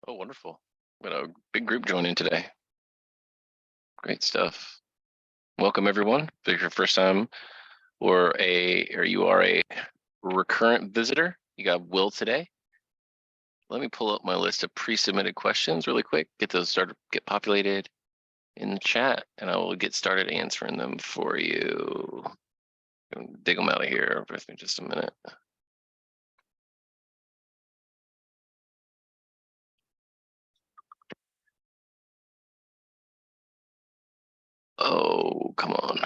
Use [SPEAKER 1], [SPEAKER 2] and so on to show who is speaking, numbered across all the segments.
[SPEAKER 1] Oh, wonderful. We got a big group joining today. Great stuff. Welcome everyone. If it's your first time or you are a recurrent visitor, you got Will today. Let me pull up my list of pre-submitted questions really quick, get those started, get populated in the chat, and I will get started answering them for you. Dig them out of here. Give me just a minute. Oh, come on.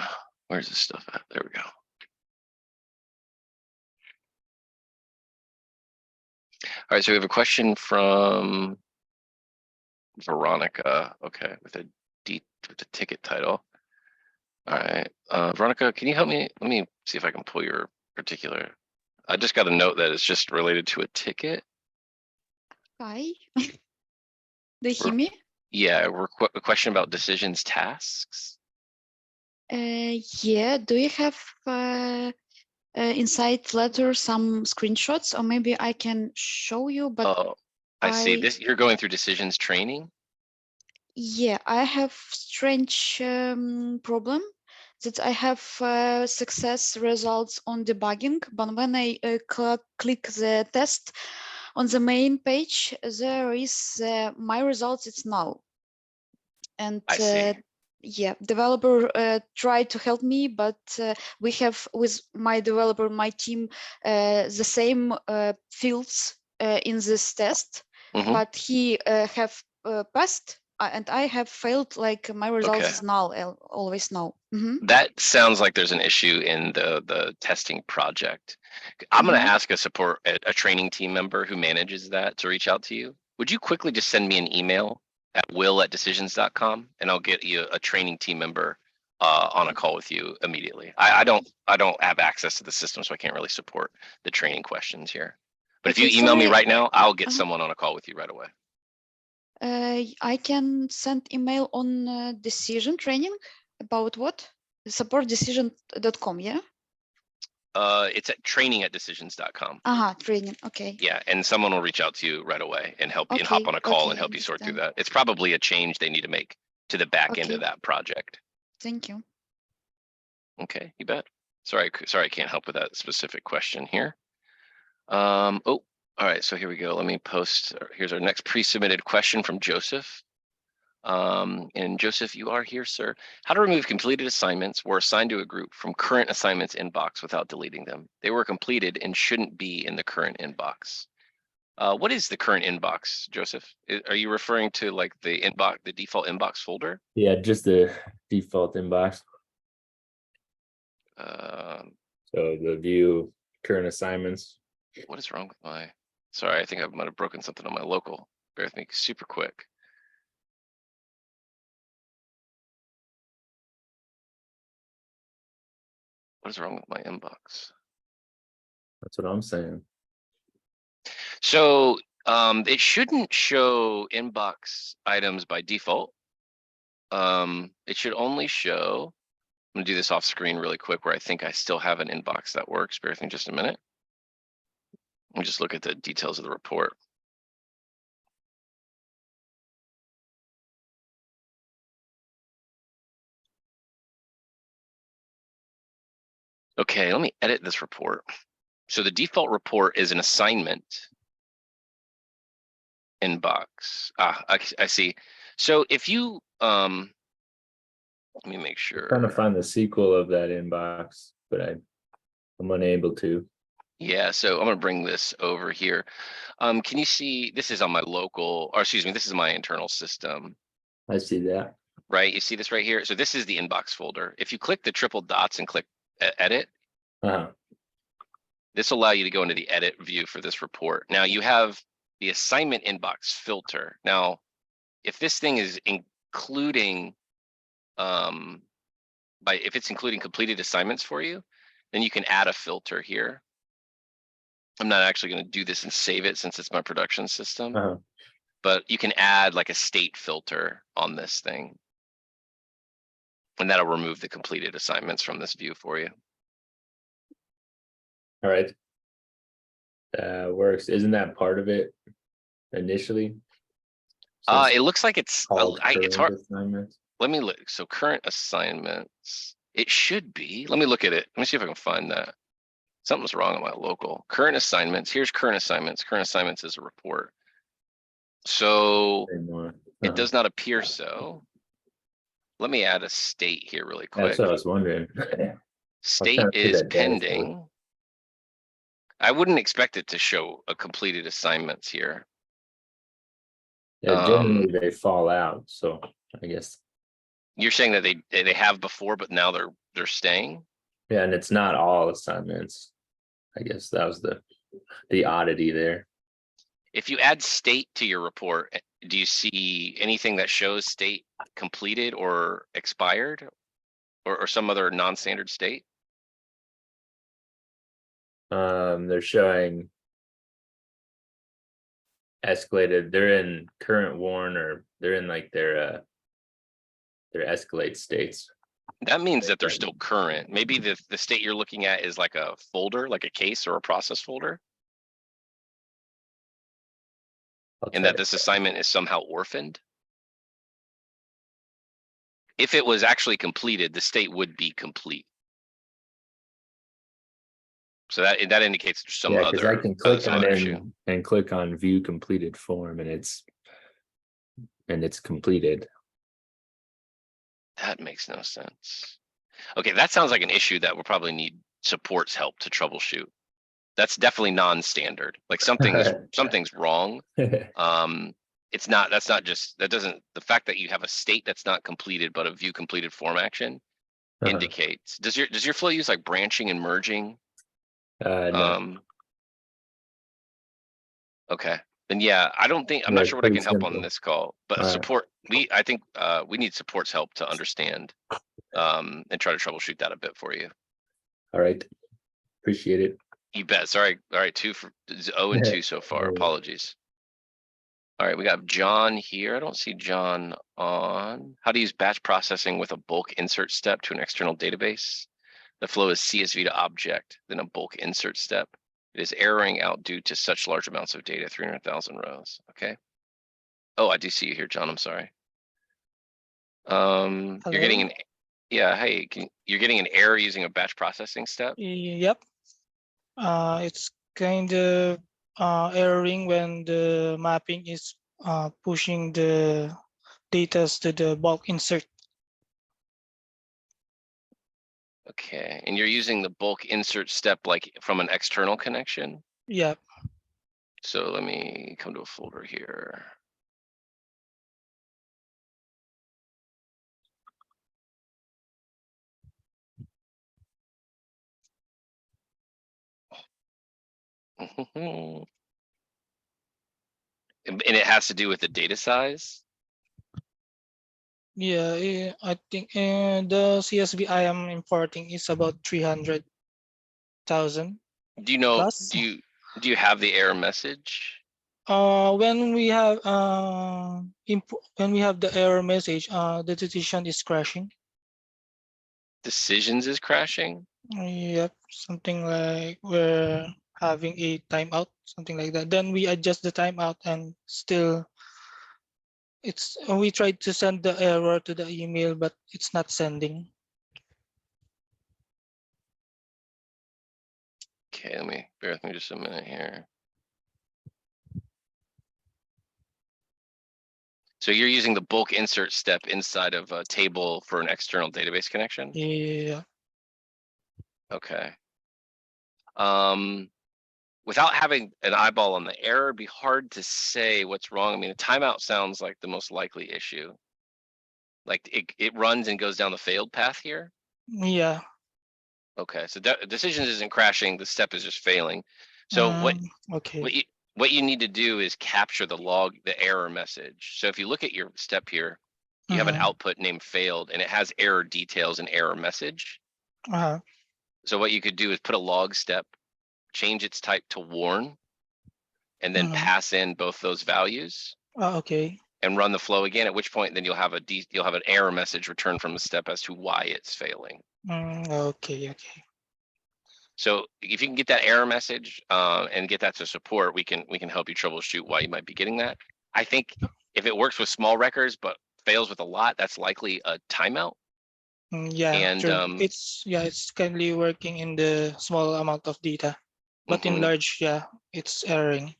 [SPEAKER 1] Where's this stuff at? There we go. All right, so we have a question from Veronica. Okay, with a ticket title. All right, Veronica, can you help me? Let me see if I can pull your particular. I just got a note that it's just related to a ticket.
[SPEAKER 2] Hi. Do you hear me?
[SPEAKER 1] Yeah, a question about decisions tasks.
[SPEAKER 2] Yeah. Do you have inside letter some screenshots, or maybe I can show you? But
[SPEAKER 1] oh, I see. This you're going through decisions training.
[SPEAKER 2] Yeah, I have strange problem that I have success results on debugging, but when I click the test on the main page, there is my results, it's null. And
[SPEAKER 1] I see.
[SPEAKER 2] Yeah, developer tried to help me, but we have with my developer, my team, the same fields in this test, but he have passed and I have failed. Like my results is null, always null.
[SPEAKER 1] That sounds like there's an issue in the testing project. I'm going to ask a training team member who manages that to reach out to you. Would you quickly just send me an email at will@decisions.com and I'll get you a training team member on a call with you immediately. I don't have access to the system, so I can't really support the training questions here. But if you email me right now, I'll get someone on a call with you right away.
[SPEAKER 2] I can send email on decision training about what? Supportdecision.com, yeah?
[SPEAKER 1] It's at training@decisions.com.
[SPEAKER 2] Training, okay.
[SPEAKER 1] Yeah, and someone will reach out to you right away and help you and hop on a call and help you sort through that. It's probably a change they need to make to the back end of that project.
[SPEAKER 2] Thank you.
[SPEAKER 1] Okay, you bet. Sorry, I can't help with that specific question here. Oh, all right, so here we go. Let me post. Here's our next pre-submitted question from Joseph. And Joseph, you are here, sir. How to remove completed assignments were assigned to a group from current assignments inbox without deleting them. They were completed and shouldn't be in the current inbox. What is the current inbox, Joseph? Are you referring to like the inbox, the default inbox folder?
[SPEAKER 3] Yeah, just the default inbox. So the view current assignments.
[SPEAKER 1] What is wrong with my? Sorry, I think I might have broken something on my local. Bear with me super quick. What is wrong with my inbox?
[SPEAKER 3] That's what I'm saying.
[SPEAKER 1] So it shouldn't show inbox items by default. It should only show, I'm gonna do this off screen really quick where I think I still have an inbox that works. Bear with me just a minute. Let me just look at the details of the report. Okay, let me edit this report. So the default report is an assignment inbox. I see. So if you, let me make sure.
[SPEAKER 3] I'm trying to find the sequel of that inbox, but I'm unable to.
[SPEAKER 1] Yeah, so I'm gonna bring this over here. Can you see, this is on my local, or excuse me, this is my internal system.
[SPEAKER 3] I see that.
[SPEAKER 1] Right, you see this right here? So this is the inbox folder. If you click the triple dots and click edit, this will allow you to go into the edit view for this report. Now you have the assignment inbox filter. Now, if this thing is including, if it's including completed assignments for you, then you can add a filter here. I'm not actually going to do this and save it since it's my production system, but you can add like a state filter on this thing. And that'll remove the completed assignments from this view for you.
[SPEAKER 3] All right. Works. Isn't that part of it initially? Says
[SPEAKER 1] It looks like it's,
[SPEAKER 3] called
[SPEAKER 1] it's
[SPEAKER 3] current
[SPEAKER 1] hard.
[SPEAKER 3] assignments.
[SPEAKER 1] Let me look. So current assignments, it should be. Let me look at it. Let me see if I can find that. Something's wrong on my local. Current assignments. Here's current assignments. Current assignments is a report. So
[SPEAKER 3] Anymore.
[SPEAKER 1] it does not appear so. Let me add a state here really
[SPEAKER 3] That's
[SPEAKER 1] quick.
[SPEAKER 3] what I was wondering.
[SPEAKER 1] State
[SPEAKER 3] to see
[SPEAKER 1] is
[SPEAKER 3] that data source.
[SPEAKER 1] pending. I wouldn't expect it to show a completed assignments here.
[SPEAKER 3] Yeah, generally they fall out, so I guess.
[SPEAKER 1] You're saying that they have before, but now they're staying?
[SPEAKER 3] Yeah, and it's not all assignments. I guess that was the oddity there.
[SPEAKER 1] If you add state to your report, do you see anything that shows state completed or expired or some other non-standard state?
[SPEAKER 3] They're showing escalated. They're in current warn, or they're in like their escalate states.
[SPEAKER 1] That means that they're still current. Maybe the state you're looking at is like a folder, like a case or a process folder, and that this assignment is somehow orphaned. If it was actually completed, the state would be complete. So that indicates there's some
[SPEAKER 3] because I
[SPEAKER 1] other
[SPEAKER 3] can click
[SPEAKER 1] some
[SPEAKER 3] on
[SPEAKER 1] other
[SPEAKER 3] it
[SPEAKER 1] issue.
[SPEAKER 3] and click on view completed form, and it's completed.
[SPEAKER 1] That makes no sense. Okay, that sounds like an issue that will probably need support's help to troubleshoot. That's definitely non-standard. Like something's wrong. It's not. That's not just. That doesn't. The fact that you have a state that's not completed but a view completed form action indicates. Does your flow use like branching and merging?
[SPEAKER 3] No.
[SPEAKER 1] Okay. Then yeah, I don't think I'm
[SPEAKER 3] Yeah,
[SPEAKER 1] not
[SPEAKER 3] it's
[SPEAKER 1] sure what I
[SPEAKER 3] pretty
[SPEAKER 1] can help on
[SPEAKER 3] simple.
[SPEAKER 1] this call, but
[SPEAKER 3] All right.
[SPEAKER 1] support. I think we need support's help to understand and try to troubleshoot that a bit for you.
[SPEAKER 3] All right. Appreciate it.
[SPEAKER 1] You bet. Sorry. All right, 0 and 2 so far. Apologies. All right, we got John here. I don't see John on. How to use batch processing with a bulk insert step to an external database. The flow is CSV to object, then a bulk insert step. It is erroring out due to such large amounts of data, 300,000 rows. Okay. Oh, I do see you here, John. I'm sorry. You're getting an, yeah, hey, you're getting an error using a batch processing step?
[SPEAKER 4] Yep. It's kind of erroring when the mapping is pushing the data to the bulk insert.
[SPEAKER 1] Okay, and you're using the bulk insert step like from an external connection?
[SPEAKER 4] Yep.
[SPEAKER 1] So let me come to a folder here. And it has to do with the data size?
[SPEAKER 4] Yeah, I think the CSV I am importing is about 300,000.
[SPEAKER 1] Do you know,
[SPEAKER 4] plus.
[SPEAKER 1] do you have the error message?
[SPEAKER 4] When we have the error message, the decision is crashing.
[SPEAKER 1] Decisions is crashing?
[SPEAKER 4] Yep, something like we're having a timeout, something like that. Then we adjust the timeout and still we tried to send the error to the email, but it's not sending.
[SPEAKER 1] Okay, bear with me just a minute here. So you're using the bulk insert step inside of a table for an external database connection?
[SPEAKER 4] Yeah.
[SPEAKER 1] Okay. Without having an eyeball on the error, it'd be hard to say what's wrong. I mean, a timeout sounds like the most likely issue. Like it runs and goes down the failed path here?
[SPEAKER 4] Yeah.
[SPEAKER 1] Okay, so decisions isn't crashing, the step is just failing. So
[SPEAKER 4] okay.
[SPEAKER 1] what you need to do is capture the error message. So if you look at your step here, you have an output named failed and it has error details and error message. So what you could do is put a log step, change its type to warn, and then pass in both those values.
[SPEAKER 4] Okay.
[SPEAKER 1] And run the flow again, at which point then you'll have an error message returned from the step as to why it's failing.
[SPEAKER 4] Okay.
[SPEAKER 1] So if you can get that error message and get that to support, we can help you troubleshoot why you might be getting that. I think if it works with small records but fails with a lot, that's likely a timeout.
[SPEAKER 4] Yeah,
[SPEAKER 1] And
[SPEAKER 4] true. It's currently working in the small amount of data, but in
[SPEAKER 1] mhm.
[SPEAKER 4] large, yeah, it's erroring.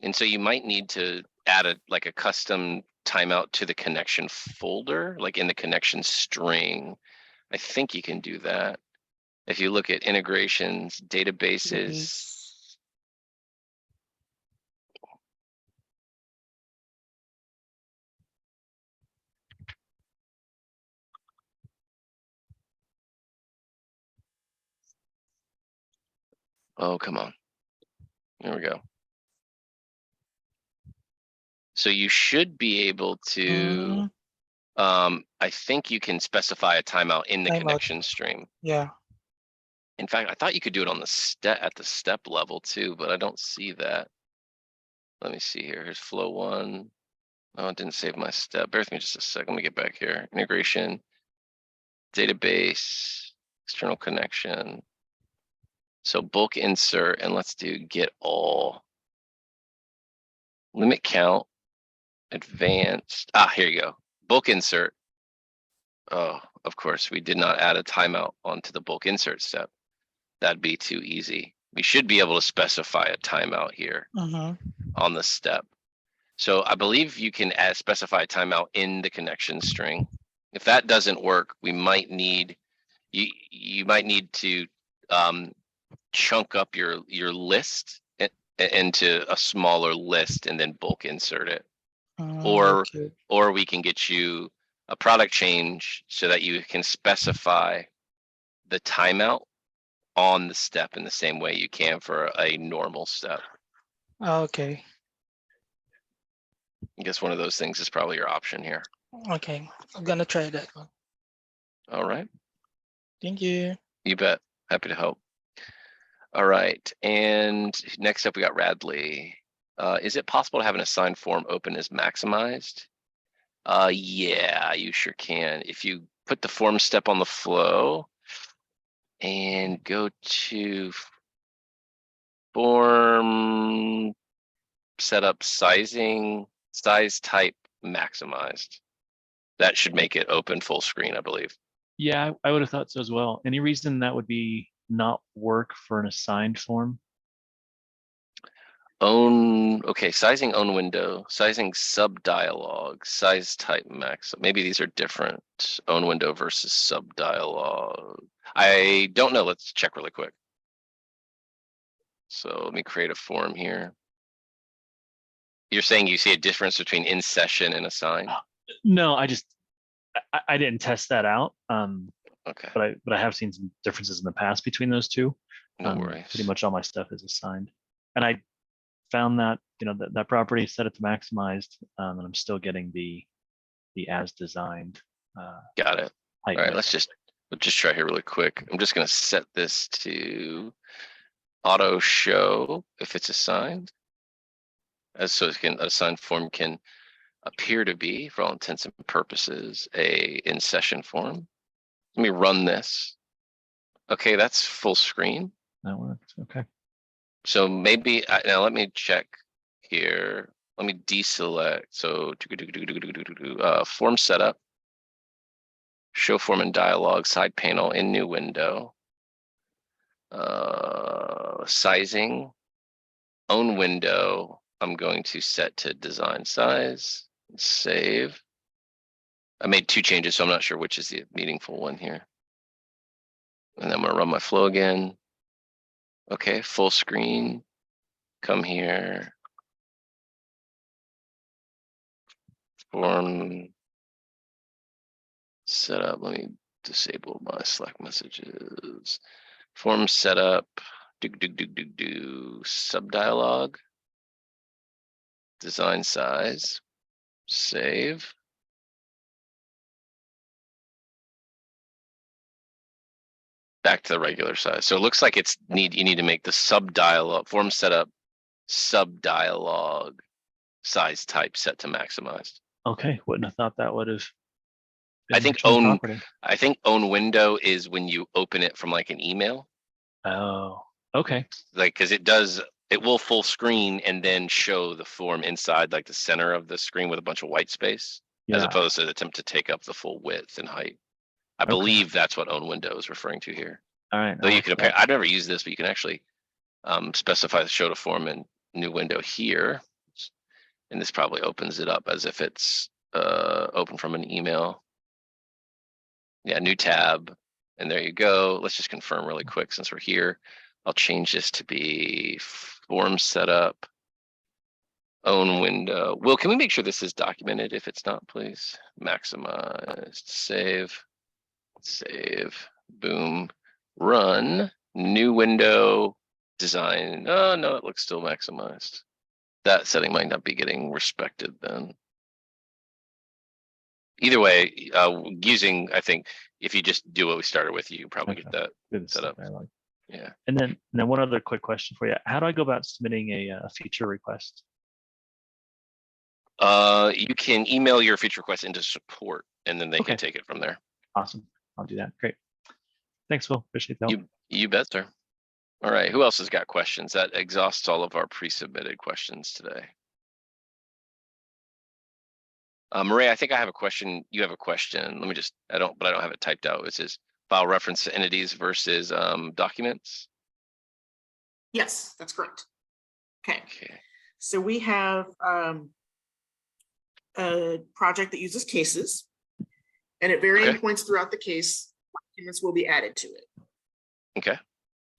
[SPEAKER 1] And so you might need to add a custom timeout to the connection folder, like in the connection string. I think you can do that. If you look at integrations, databases, oh, come on. There we go. So you should be able to, I think you can specify a timeout in the
[SPEAKER 4] Timeout.
[SPEAKER 1] connection stream.
[SPEAKER 4] Yeah.
[SPEAKER 1] In fact, I thought you could do it on the step level too, but I don't see that. Let me see here. Here's flow 1. Oh, it didn't save my step. Bear with me just a second. Let me get back here. Integration, database, external connection. So bulk insert, and let's do get all. Limit count, advanced. Here you go. Bulk insert. Oh, of course, we did not add a timeout onto the bulk insert step. That'd be too easy. We should be able to specify a timeout here on the step. So I believe you can specify a timeout in the connection string. If that doesn't work, we might need, you might need to chunk up your list into a smaller list and then bulk insert it. Or we can get you a product change so that you can specify the timeout on the step in the same way you can for a normal step.
[SPEAKER 4] Okay.
[SPEAKER 1] I guess one of those things is probably your option here.
[SPEAKER 4] Okay, I'm gonna try that one.
[SPEAKER 1] All right.
[SPEAKER 4] Thank you.
[SPEAKER 1] You bet. Happy to help. All right. And next up, we got Radley. Is it possible to have an assigned form open as maximized? Yeah, you sure can. If you put the form step on the flow and go to form setup sizing, size type maximized. That should make it open full screen, I believe.
[SPEAKER 5] Yeah, I would have thought so as well. Any reason that would be not work for an assigned form?
[SPEAKER 1] Okay, sizing own window, sizing sub dialog, size type max. Maybe these are different. Own window versus sub dialog. I don't know. Let's check really quick. So let me create a form here. You're saying you see a difference between in session and assigned?
[SPEAKER 5] No, I didn't test that out.
[SPEAKER 1] Okay.
[SPEAKER 5] But I have seen some differences in the past between those two.
[SPEAKER 1] No worries.
[SPEAKER 5] Pretty much all my stuff is assigned, and I found that that property set it to maximized, and I'm still getting the as designed.
[SPEAKER 1] Got it. All right,
[SPEAKER 5] mix.
[SPEAKER 1] we'll just try here really quick. I'm just going to set this to auto show if it's assigned, so an assigned form can appear to be, for all intents and purposes, a in session form. Let me run this. Okay, that's full screen.
[SPEAKER 5] That works. Okay.
[SPEAKER 1] So maybe now let me check here. Let me deselect. So form setup, show form and dialog, side panel in new window, sizing, own window. I'm going to set to design size, save. I made 2 changes, so I'm not sure which is the meaningful one here. And then I'm gonna run my flow again. Okay, full screen, come here. Form setup, let me disable my Slack messages. Form setup, sub dialog, design size, save. Back to the regular size. So it looks like you need to make the sub dialog form setup sub dialog size type set to maximized.
[SPEAKER 5] Okay, wouldn't have thought that would have.
[SPEAKER 1] I think own window is when you open it from like an email.
[SPEAKER 5] Oh, okay.
[SPEAKER 1] Like, because it does it will full screen and then show the form inside like the center of the screen with a bunch of white space, as
[SPEAKER 5] Yeah.
[SPEAKER 1] opposed to the attempt to take up the full width and height. I
[SPEAKER 5] Okay.
[SPEAKER 1] believe that's what own window is referring to here.
[SPEAKER 5] All right.
[SPEAKER 1] Though
[SPEAKER 5] I
[SPEAKER 1] you
[SPEAKER 5] like
[SPEAKER 1] can
[SPEAKER 5] that.
[SPEAKER 1] I've never used this, but you can actually specify the show to form in new window here. And this probably opens it up as if it's open from an email. Yeah, new tab. And there you go. Let's just confirm really quick since we're here. I'll change this to be form setup, own window. Will, can we make sure this is documented? If it's not, please. Maximized, save, boom, run, new window, design. Oh, no, it looks still maximized. That setting might not be getting respected then. Either way, using, I think, if you just do what we started with, you probably get
[SPEAKER 5] Okay.
[SPEAKER 1] that
[SPEAKER 5] Good
[SPEAKER 1] set
[SPEAKER 5] stuff.
[SPEAKER 1] up.
[SPEAKER 5] I like.
[SPEAKER 1] Yeah.
[SPEAKER 5] And then one other quick question for you. How do I go about submitting a feature request?
[SPEAKER 1] You can email your feature request into support, and then they
[SPEAKER 5] Okay.
[SPEAKER 1] can take it from there.
[SPEAKER 5] Awesome. I'll do that. Great. Thanks, Will. Appreciate the help.
[SPEAKER 1] You bet, sir. All right, who else has got questions? That exhausts all of our pre-submitted questions today. Maria, I think I have a question. You have a question. Let me just, I don't have it typed out. It says file reference entities versus documents.
[SPEAKER 6] Yes, that's correct. Okay,
[SPEAKER 1] Okay.
[SPEAKER 6] so we have a project that uses cases, and at varying
[SPEAKER 1] Okay.
[SPEAKER 6] points throughout the case, documents will be added to it.
[SPEAKER 1] Okay.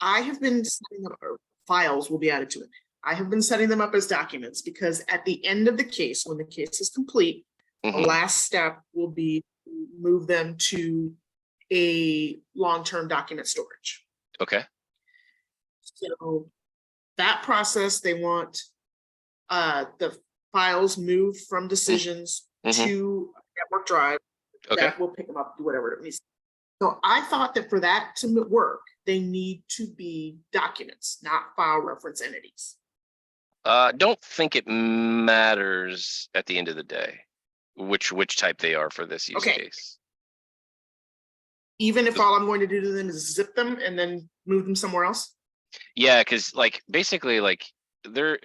[SPEAKER 6] I have been setting up, or files will be added to it. I have been setting them up as documents because at the end of the case, when the case is complete, the
[SPEAKER 1] Mhm.
[SPEAKER 6] last step will be to move them to a long-term document storage.
[SPEAKER 1] Okay.
[SPEAKER 6] So that process, they want the files moved from decisions
[SPEAKER 1] Mhm.
[SPEAKER 6] to network drive.
[SPEAKER 1] Okay.
[SPEAKER 6] That will pick them up, do whatever it needs. So I thought that for that to work, they need to be documents, not file reference entities.
[SPEAKER 1] Don't think it matters at the end of the day, which type they are for this use
[SPEAKER 6] Okay.
[SPEAKER 1] case.
[SPEAKER 6] Even if all I'm going to do to them is zip them and then move them somewhere else?
[SPEAKER 1] Yeah, because like basically like there's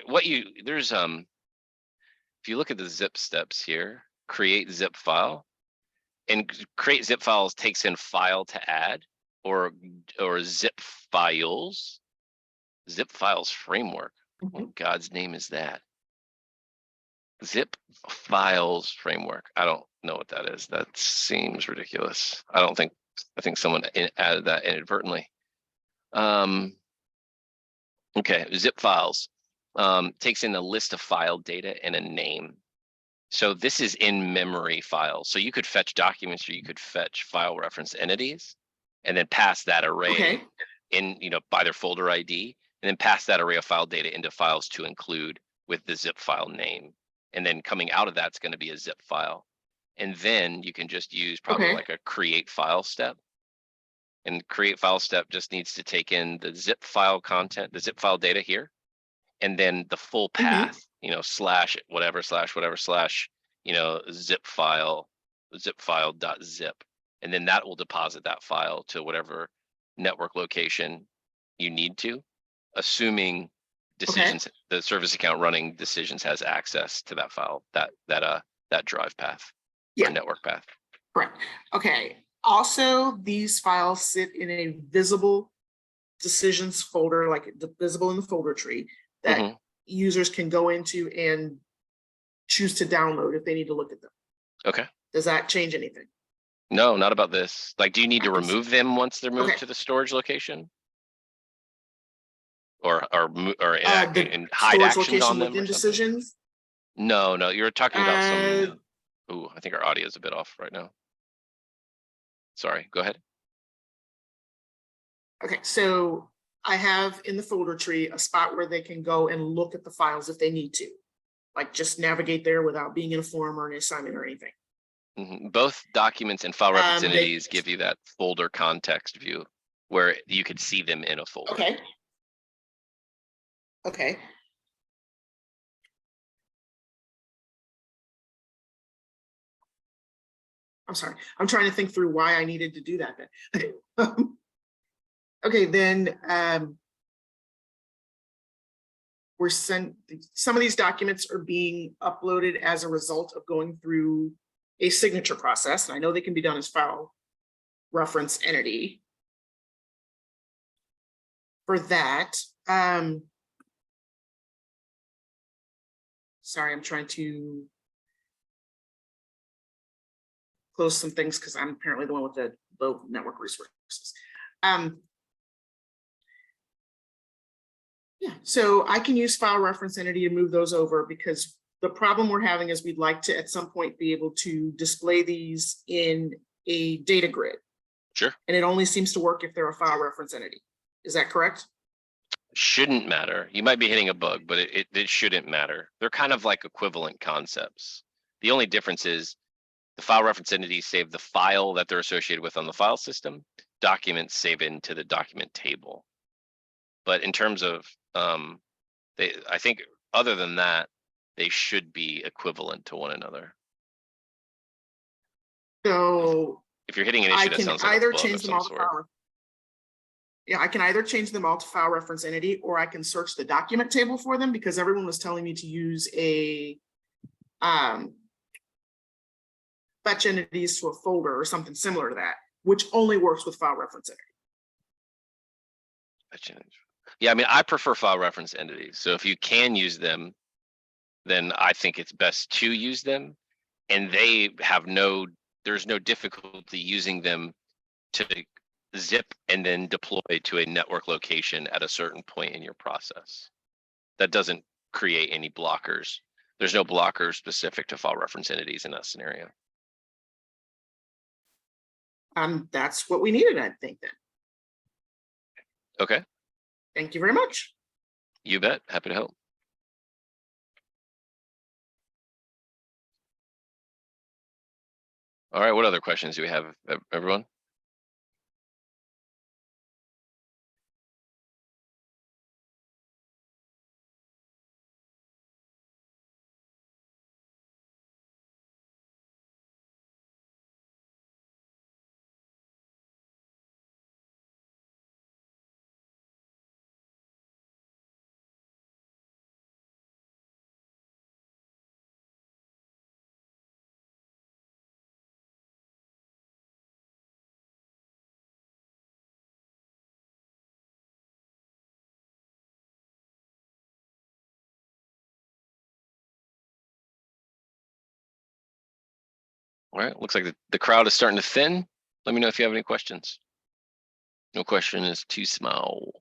[SPEAKER 1] if you look at the zip steps here, create zip file, and create zip files takes in file to add or zip files framework. What God's name is that? Zip files framework. I don't know what that is. That seems ridiculous. I think someone added that inadvertently. Okay, zip files takes in a list of file data and a name. So this is in memory files. So you could fetch documents or you could fetch file reference entities and then pass that array
[SPEAKER 6] Okay.
[SPEAKER 1] in, by their folder ID, and then pass that array of file data into files to include with the zip file name. And then coming out of that's going to be a zip file. And then you can just use probably
[SPEAKER 6] Okay.
[SPEAKER 1] like a create file step. And create file step just needs to take in the zip file content, the zip file data here, and then the full path, slash whatever, zip file dot zip. And then that will deposit that file to whatever network location you need to, assuming decisions, the service account running decisions has access to that file, that drive path or network path.
[SPEAKER 6] Correct. Okay. Also, these files sit in a visible decisions folder, like visible in the folder tree, that users can go into and choose to download if they need to look at them.
[SPEAKER 1] Okay.
[SPEAKER 6] Does that change anything?
[SPEAKER 1] No, not about this. Like, do you need to remove them once they're moved
[SPEAKER 6] Okay.
[SPEAKER 1] to the storage location? Or
[SPEAKER 6] The
[SPEAKER 1] hide
[SPEAKER 6] storage
[SPEAKER 1] actions
[SPEAKER 6] location
[SPEAKER 1] on them
[SPEAKER 6] within
[SPEAKER 1] or something?
[SPEAKER 6] decisions?
[SPEAKER 1] No, you're talking about some.
[SPEAKER 6] Uh,
[SPEAKER 1] Ooh, I think our audio is a bit off right now. Sorry, go ahead.
[SPEAKER 6] Okay, so I have in the folder tree a spot where they can go and look at the files if they need to, like just navigate there without being in a form or an assignment or anything.
[SPEAKER 1] Both documents and file reference
[SPEAKER 6] They-
[SPEAKER 1] entities give you that folder context view where you could see them in a folder.
[SPEAKER 6] Okay. Okay. I'm sorry. I'm trying to think through why I needed to do that then. Okay, then some of these documents are being uploaded as a result of going through a signature process. And I know they can be done as file reference entity. For that, sorry, I'm trying to close some things because I'm apparently the one with the low network resources. Yeah, so I can use file reference entity to move those over, because the problem we're having is we'd like to at some point be able to display these in a data grid.
[SPEAKER 1] Sure.
[SPEAKER 6] And it only seems to work if they're a file reference entity. Is that correct?
[SPEAKER 1] Shouldn't matter. You might be hitting a bug, but it shouldn't matter. They're kind of like equivalent concepts. The only difference is the file reference entities save the file that they're associated with on the file system. Documents save into the document table. But in terms of, I think other than that, they should be equivalent to one another.
[SPEAKER 6] So
[SPEAKER 1] If you're hitting an
[SPEAKER 6] I
[SPEAKER 1] issue that
[SPEAKER 6] can
[SPEAKER 1] sounds like a
[SPEAKER 6] either
[SPEAKER 1] bug
[SPEAKER 6] change
[SPEAKER 1] of
[SPEAKER 6] them
[SPEAKER 1] some
[SPEAKER 6] all to
[SPEAKER 1] sort.
[SPEAKER 6] file. Yeah, I can either change them all to file reference entity, or I can search the document table for them, because everyone was telling me to use a fetch entities to a folder or something similar to that, which only works with file reference entity.
[SPEAKER 1] Yeah, I mean, I prefer file reference entities. So if you can use them, then I think it's best to use them. And they have there's no difficulty using them to zip and then deploy to a network location at a certain point in your process. That doesn't create any blockers. There's no blockers specific to file reference entities in that scenario.
[SPEAKER 6] That's what we needed, I think, then.
[SPEAKER 1] Okay,
[SPEAKER 6] Thank you very much.
[SPEAKER 1] you bet. Happy to help. All right, what other questions do we have, everyone? All right, looks like the crowd is starting to thin. Let me know if you have any questions. No question is too small.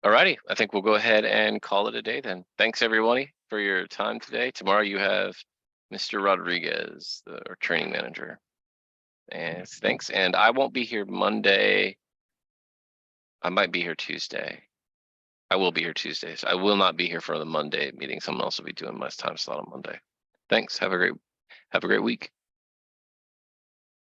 [SPEAKER 1] All righty, I think we'll go ahead and call it a day then. Thanks everybody for your time today. Tomorrow you have Mr. Rodriguez, our training manager. And thanks, and I won't be here Monday. I might be here Tuesday. I will be here Tuesday, so I will not be here for the Monday meeting. Someone else will be doing my time slot on Monday. Thanks, have a great week.